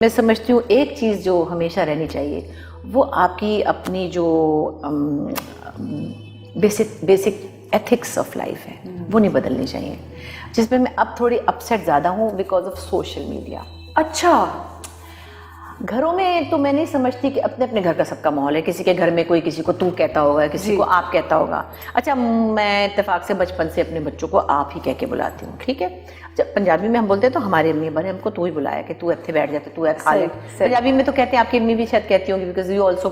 میں سمجھتی ہوں ایک چیز جو ہمیشہ رہنی چاہیے وہ آپ کی اپنی جو بیسک ایتھکس آف لائف ہے وہ نہیں بدلنی چاہیے، جس میں اب تھوڑی اپسیٹ زیادہ ہوں بیکاز آف سوشل میڈیا. اچھا، گھروں میں تو میں نہیں سمجھتی کہ اپنے اپنے گھر کا سب کا ماحول ہے. کسی کے گھر میں کوئی کسی کو تو کہتا ہوگا، کسی کو آپ کہتا ہوگا. اچھا، میں اتفاق سے بچپن سے اپنے بچوں کو آپ ہی کہہ کے بلاتی ہوں، ٹھیک ہے. جب پنجابی میں ہم بولتے ہیں تو ہماری امی ابا نے ہم کو تو ہی بلایا کہ تو اتنے بیٹھ جاتے، تو کھا لے. پنجابی میں تو کہتے ہیں، آپ کی امی بھی شاید کہتی ہوں گی بیکاز یو آلسو.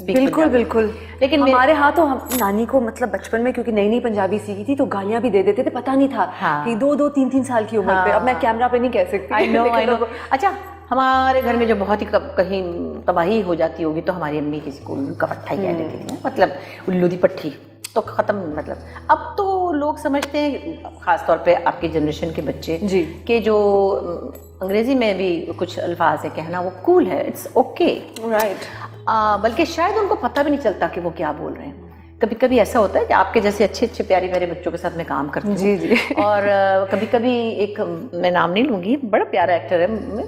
بالکل بالکل. لیکن ہمارے ہاں تو نانی کو مطلب بچپن میں کیونکہ نئی نئی پنجابی سیکھی تھی تو گالیاں بھی دے دیتے تھے، پتہ نہیں تھا کہ 2-3 سال کی عمر پہ. اب میں کیمرہ پہ نہیں کہہ سکتی. I know. اچھا، ہمارے گھر میں جو بہت ہی کہیں تباہی ہو جاتی ہوگی تو ہماری امی کسی کو الو کا پٹھا ہی کہہ دیتی تھی، مطلب الو دی پٹھی تو ختم. مطلب اب تو لوگ سمجھتے ہیں، خاص طور پہ آپ کی جنریشن کے بچے، کہ جو انگریزی میں بھی کچھ الفاظ ہے کہنا وہ کول ہے، اٹس اوکے، رائٹ. بلکہ شاید ان کو پتہ بھی نہیں چلتا کہ وہ کیا بول رہے ہیں. کبھی کبھی ایسا ہوتا ہے کہ آپ کے جیسے اچھے اچھے پیارے پیارے بچوں کے ساتھ میں کام کرتی ہوں. جی. اور کبھی کبھی ایک، میں نام نہیں لوں گی، بڑا پیارا ایکٹر ہے.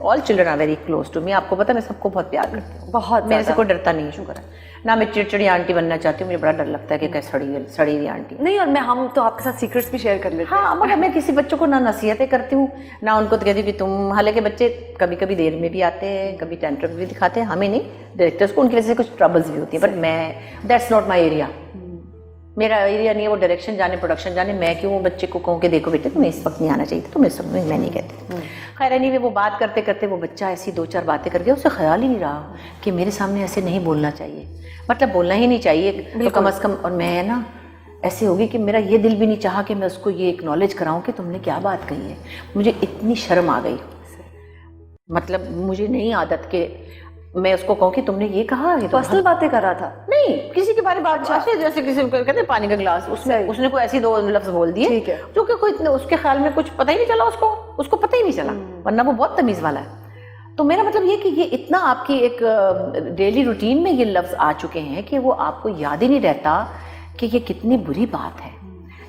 All children are very close to me. آپ کو پتہ ہے میں سب کو بہت پیار کرتی ہوں، بہت. میرے سے کوئی ڈرتا نہیں ہے، شکر ہے. نہ میں چڑچڑی آنٹی بننا چاہتی ہوں، مجھے بڑا ڈر لگتا ہے کہ سڑی ہوئی آنٹی نہیں. اور ہم تو آپ کے ساتھ سیکرٹس بھی شیئر کر لیتے ہیں. ہاں، مگر میں کسی بچوں کو نہ نصیحتیں کرتی ہوں نہ ان کو کہتی ہوں کہ تم، حالانکہ بچے کبھی کبھی دیر میں بھی آتے ہیں، کبھی ٹینٹرم بھی دکھاتے ہیں. ہمیں نہیں، ڈائریکٹرس کو ان کی وجہ سے کچھ ٹربلز بھی ہوتی ہیں، بٹ میں دیٹس ناٹ مائی ایریا. میرا ایریا نہیں ہے وہ ڈائریکشن جانے، پروڈکشن جانے. میں کیوں بچے کو کہوں کہ دیکھو بیٹے تمہیں اس وقت نہیں آنا چاہیے تھا، تم اس وقت میں نہیں کہتی. خیر نہیں، وہ بات کرتے کرتے وہ بچہ ایسی 2-4 باتیں کر گیا، اسے خیال ہی نہیں رہا کہ میرے سامنے ایسے نہیں بولنا چاہیے، مطلب بولنا ہی نہیں چاہیے تو کم از کم. اور میں نا ایسے ہوگی کہ میرا یہ دل بھی نہیں چاہا کہ میں اس کو یہ اکنالج کراؤں کہ تم نے کیا بات کہی ہے. مجھے اتنی شرم آ گئی، مطلب مجھے نہیں عادت کہ میں اس کو کہوں کہ تم نے یہ کہا. یہ پرسنل باتیں کر رہا تھا، نہیں کسی کے بارے میں بات، جیسے کسی کو کہتے ہیں پانی کا گلاس، اس نے کوئی ایسی 2 لفظ بول دیے جو کہ کوئی اس کے خیال میں کچھ پتہ ہی نہیں چلا، اس کو پتہ ہی نہیں چلا، ورنہ وہ بہت تمیز والا ہے. تو میرا مطلب یہ کہ یہ اتنا آپ کی ایک ڈیلی روٹین میں یہ لفظ آ چکے ہیں کہ وہ آپ کو یاد ہی نہیں رہتا کہ یہ کتنی بری بات ہے.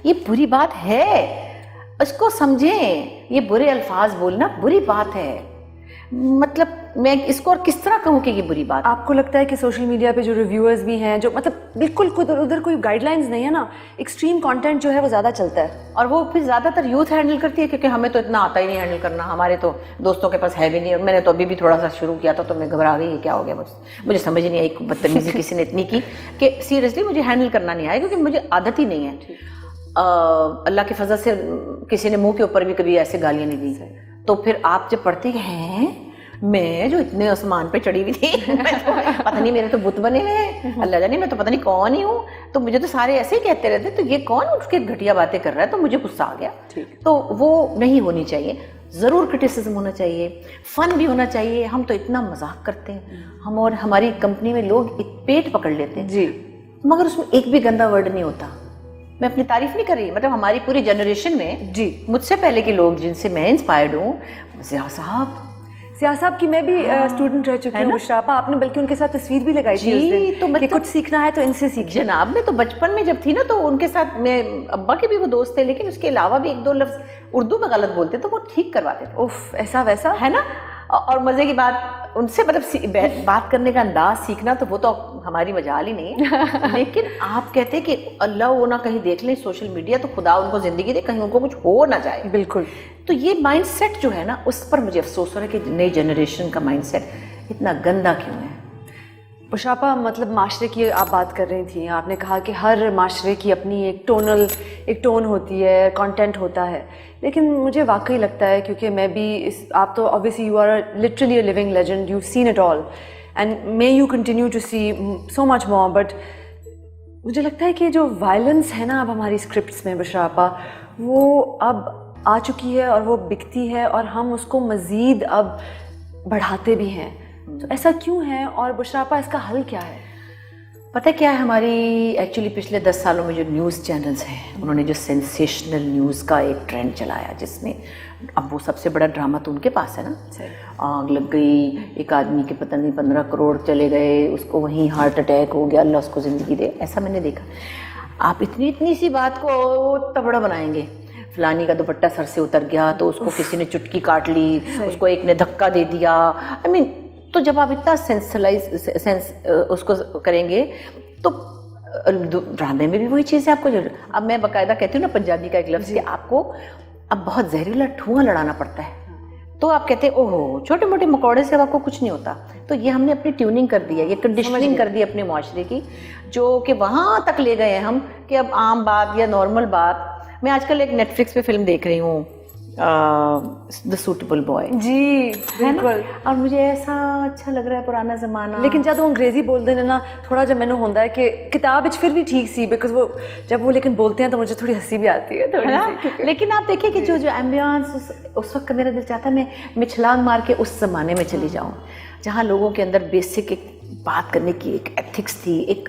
یہ بری بات ہے، اس کو سمجھیں. یہ برے الفاظ بولنا بری بات ہے. مطلب میں اس کو اور کس طرح کہوں کہ یہ بری بات. آپ کو لگتا ہے کہ سوشل میڈیا پہ جو ریویورز بھی ہیں، جو مطلب بالکل ادھر کوئی گائیڈ لائنز نہیں ہے نا، ایکسٹریم کانٹینٹ جو ہے وہ زیادہ چلتا ہے، اور وہ پھر زیادہ تر یوتھ ہینڈل کرتی ہے، کیونکہ ہمیں تو اتنا آتا ہی نہیں ہینڈل کرنا. ہمارے تو دوستوں کے پاس ہے بھی نہیں، اور میں نے تو ابھی بھی تھوڑا سا شروع کیا تھا تو میں گھبرا گئی. کیا ہو گیا مجھے سمجھ نہیں آئی. بدتمیزی کسی نے اتنی کی کہ سیریسلی مجھے ہینڈل کرنا نہیں آیا، کیونکہ مجھے عادت ہی نہیں ہے. اللہ کی فضل سے کسی نے منہ کے اوپر بھی کبھی ایسے گالیاں نہیں دی. تو پھر آپ جب پڑھتے ہیں، میں جو اتنے آسمان پہ چڑھی ہوئی تھی، پتہ نہیں میرے تو بت بنے ہیں، اللہ جانے میں تو پتہ نہیں کون ہی ہوں. تو مجھے تو سارے ایسے ہی کہتے رہتے، تو یہ کون اس کے گھٹیا باتیں کر رہا ہے. تو مجھے غصہ آ گیا. تو وہ نہیں ہونی چاہیے. ضرور کرٹیسزم ہونا چاہیے، فن بھی ہونا چاہیے. ہم تو اتنا مذاق کرتے ہیں، ہم اور ہماری کمپنی میں لوگ پیٹ پکڑ لیتے ہیں مگر اس میں ایک بھی گندا ورڈ نہیں ہوتا. میں اپنی تعریف نہیں کر رہی، مطلب ہماری پوری جنریشن میں مجھ سے پہلے کے لوگ جن سے میں انسپائرڈ ہوں، سیاح صاحب کی میں بھی اسٹوڈنٹ رہ چکی ہوں. بشراپا، آپ نے بلکہ ان کے ساتھ تصویر بھی لگائی تھی اس دن، تو کہ کچھ سیکھنا ہے تو ان سے سیکھ. جناب میں تو بچپن میں جب تھی نا تو ان کے ساتھ میں، ابا کے بھی وہ دوست تھے، لیکن اس کے علاوہ بھی 1-2 لفظ اردو میں غلط بولتے تو وہ ٹھیک کرواتے تھے. اوف، ایسا ویسا ہے نا. اور مزے کی بات، ان سے مطلب بات کرنے کا انداز سیکھنا تو وہ تو ہماری مجال ہی نہیں ہے. لیکن آپ کہتے کہ اللہ وہ نہ کہیں دیکھ لیں سوشل میڈیا، تو خدا ان کو زندگی دے، کہیں ان کو کچھ ہو نہ جائے. بالکل. تو یہ مائنڈ سیٹ جو ہے نا، اس پر مجھے افسوس ہو رہا ہے کہ نئی جنریشن کا مائنڈ سیٹ اتنا گندا کیوں ہے. بشراپا، مطلب معاشرے کی آپ بات کر رہی تھیں، آپ نے کہا کہ ہر معاشرے کی اپنی ایک ٹون ہوتی ہے، کانٹینٹ ہوتا ہے. لیکن مجھے واقعی لگتا ہے، کیونکہ میں بھی آپ تو obviously you are literally a living legend, you've seen it all and may you continue to see so much more, but مجھے لگتا ہے کہ جو وائلنس ہے نا اب ہماری اسکرپٹس میں بشراپا، وہ اب آ چکی ہے اور وہ بکتی ہے، اور ہم اس کو مزید اب بڑھاتے بھی ہیں. تو ایسا کیوں ہے، اور بشراپا اس کا حل کیا ہے؟ پتہ کیا ہے، ہماری ایکچولی پچھلے 10 سالوں میں جو نیوز چینلز ہیں انہوں نے جو سینسیشنل نیوز کا ایک ٹرینڈ چلایا، جس میں اب وہ سب سے بڑا ڈرامہ تو ان کے پاس ہے نا. آگ لگ گئی، ایک آدمی کے پتہ نہیں 15 کروڑ چلے گئے، اس کو وہیں ہارٹ اٹیک ہو گیا، اللہ اس کو زندگی دے. ایسا میں نے دیکھا. آپ اتنی سی بات کو تبڑا بنائیں گے. فلانی کا دوپٹہ سر سے اتر گیا تو اس کو کسی نے چٹکی کاٹ لی, اس کو ایک نے دھکا دے دیا. آئی مین تو جب آپ اتنا سینس اس کو کریں گے تو ڈرامے میں بھی وہی چیز ہے آپ کو. اب میں باقاعدہ کہتی ہوں نا پنجابی کا ایک لفظ کہ آپ کو اب بہت زہریلا دھواں لڑانا پڑتا ہے, تو آپ کہتے ہیں اوہو چھوٹے موٹے مکوڑے سے آپ کو کچھ نہیں ہوتا. تو یہ ہم نے اپنی ٹیوننگ کر دی ہے, یہ کنڈیشننگ کر دی اپنے معاشرے کی, جو کہ وہاں تک لے گئے ہیں ہم کہ اب عام بات یا نارمل بات. میں آج کل ایک نیٹ فلکس پہ فلم دیکھ رہی ہوں دا سوٹیبل بوائے. جی بالکل, اور مجھے ایسا اچھا لگ رہا ہے پرانا زمانہ. لیکن جب وہ انگریزی بولتے ہیں نا تھوڑا جب مینوں ہوتا ہے کہ کتاب پھر بھی ٹھیک سی, بیکاز وہ جب وہ لیکن بولتے ہیں تو مجھے تھوڑی ہنسی بھی آتی ہے تھوڑی سی. لیکن آپ دیکھیں کہ جو ایمبیانس اس وقت میرا دل چاہتا ہے میں چھلانگ مار کے اس زمانے میں چلی جاؤں جہاں لوگوں کے اندر بیسک ایک بات کرنے کی ایک ایتھکس تھی, ایک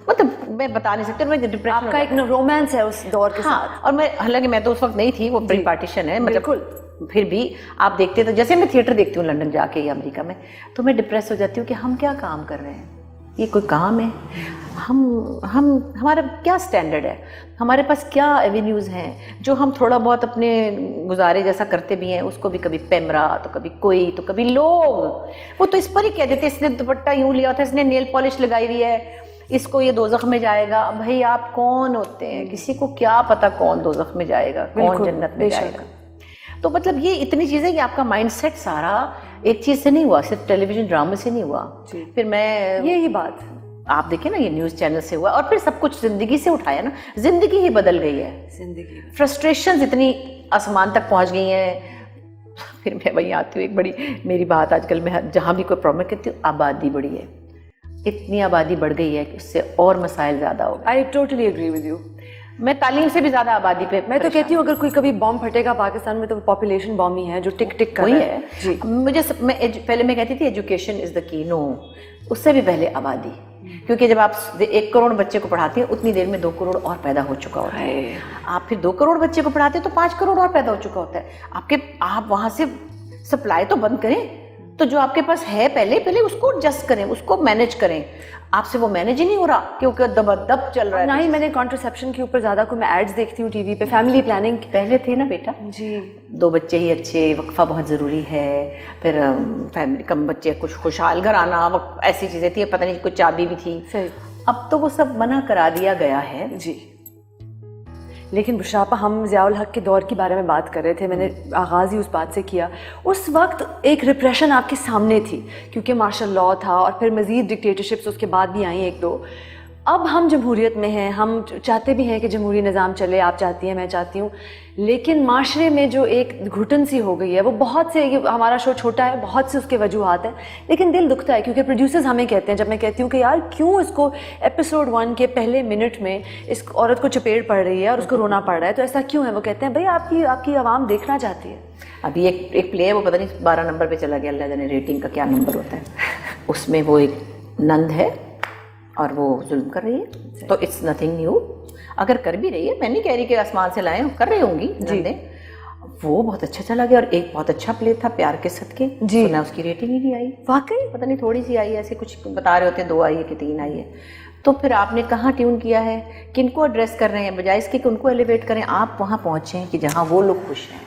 مطلب میں بتا نہیں سکتی. میں ڈپریشن آپ کا ایک رومانس ہے اس دور کے ساتھ. اور میں حالانکہ میں تو اس وقت نہیں تھی, وہ پری پارٹیشن ہے مطلب, پھر بھی آپ دیکھتے تو جیسے میں تھیٹر دیکھتی ہوں لنڈن جا کے یا امریکہ میں, تو میں ڈپریس ہو جاتی ہوں کہ ہم کیا کام کر رہے ہیں, یہ کوئی کام ہے؟ ہمارا کیا سٹینڈرڈ ہے, ہمارے پاس کیا ایونیوز ہیں جو ہم تھوڑا بہت اپنے گزارے جیسا کرتے بھی ہیں, اس کو بھی کبھی پیمرا تو کبھی کوئی تو کبھی لوگ وہ تو اس پر ہی کہہ دیتے اس نے دوپٹہ یوں لیا تھا, اس نے نیل پالش لگائی ہوئی ہے, اس کو یہ دوزخ میں جائے گا. بھائی آپ کون ہوتے ہیں, کسی کو کیا پتا کون دوزخ میں جائے گا کون جنت میں جائے گا. تو مطلب یہ اتنی چیزیں کہ آپ کا مائنڈ سیٹ سارا ایک چیز سے نہیں ہوا, صرف ٹیلی ویژن ڈرامے سے نہیں ہوا. پھر میں یہی بات آپ دیکھیں نا یہ نیوز چینل سے ہوا, اور پھر سب کچھ زندگی سے اٹھایا نا, زندگی ہی بدل گئی ہے, زندگی فرسٹریشنز اتنی آسمان تک پہنچ گئی ہیں. پھر میں وہیں آتی ہوں, ایک بڑی میری بات آج کل میں جہاں بھی کوئی پرابلم کہتی ہوں, آبادی بڑی ہے, اتنی آبادی بڑھ گئی ہے کہ اس سے اور مسائل زیادہ ہو گئے. I totally agree with you. میں تعلیم سے بھی زیادہ آبادی پہ میں تو کہتی ہوں اگر کوئی کبھی بام پھٹے گا پاکستان میں تو پاپولیشن بام ہی ہے جو ٹک ٹک کر رہا ہے. جی مجھے پہلے میں کہتی تھی ایجوکیشن از دا کی, نو, اس سے بھی پہلے آبادی, کیونکہ جب آپ 1 کروڑ بچے کو پڑھاتے ہیں اتنی دیر میں 2 کروڑ اور پیدا ہو چکا ہوتا ہے. آپ پھر 2 کروڑ بچے کو پڑھاتے ہیں تو 5 کروڑ اور پیدا ہو چکا ہوتا ہے. آپ وہاں سے سپلائی تو بند کریں, تو جو آپ کے پاس ہے پہلے اس کو ایڈجسٹ کریں, اس کو مینیج کریں. آپ سے وہ مینیج ہی نہیں ہو رہا کیونکہ دب چل رہا ہے. نہ ہی میں نے کانٹرسیپشن کے اوپر زیادہ کوئی میں ایڈز دیکھتی ہوں ٹی وی پہ. فیملی پلاننگ پہلے تھے نا بیٹا, جی 2 بچے ہی اچھے, وقفہ بہت ضروری ہے, پھر فیملی کم بچے کچھ خوشحال گھر آنا, ایسی چیزیں تھیں, پتہ نہیں کوئی چابی بھی تھی. صحیح. اب تو وہ سب منع کرا دیا گیا ہے. جی لیکن بشراپا ہم ضیاء الحق کے دور کے بارے میں بات کر رہے تھے, میں نے آغاز ہی اس بات سے کیا. اس وقت ایک ریپریشن آپ کے سامنے تھی کیونکہ مارشل لاء تھا, اور پھر مزید ڈکٹیٹرشپس اس کے بعد بھی آئیں 1-2. اب ہم جمہوریت میں ہیں, ہم چاہتے بھی ہیں کہ جمہوری نظام چلے, آپ چاہتی ہیں میں چاہتی ہوں, لیکن معاشرے میں جو ایک گھٹن سی ہو گئی ہے, وہ بہت سے, ہمارا شو چھوٹا ہے, بہت سے اس کے وجوہات ہیں, لیکن دل دکھتا ہے کیونکہ پروڈیوسرز ہمیں کہتے ہیں, جب میں کہتی ہوں کہ یار کیوں اس کو ایپیسوڈ 1 کے پہلے منٹ میں اس عورت کو چپیڑ پڑ رہی ہے اور اس کو رونا پڑ رہا ہے, تو ایسا کیوں ہے؟ وہ کہتے ہیں بھائی آپ کی عوام دیکھنا چاہتی ہے. ابھی ایک پلے ہے, وہ پتہ نہیں 12 نمبر پہ چلا گیا, اللہ جانے ریٹنگ کا کیا نمبر ہوتا ہے, اس میں وہ ایک نند ہے اور وہ ظلم کر رہی ہے. تو اٹس نتھنگ نیو, اگر کر بھی رہی ہے, میں نہیں کہہ رہی کہ آسمان سے لائیں, کر رہی ہوں گی نندیں. وہ بہت اچھا چلا گیا, اور ایک بہت اچھا پلے تھا پیار کے صدقے, جی سنا اس کی ریٹنگ ہی نہیں آئی. واقعی پتہ نہیں تھوڑی سی آئی ہے, ایسے کچھ بتا رہے ہوتے ہیں 2 آئی ہے کہ 3 آئی ہے. تو پھر آپ نے کہاں ٹیون کیا ہے, کن کو ایڈریس کر رہے ہیں, بجائے اس کے کہ ان کو ایلیویٹ کریں, آپ وہاں پہنچیں کہ جہاں وہ لوگ خوش ہیں.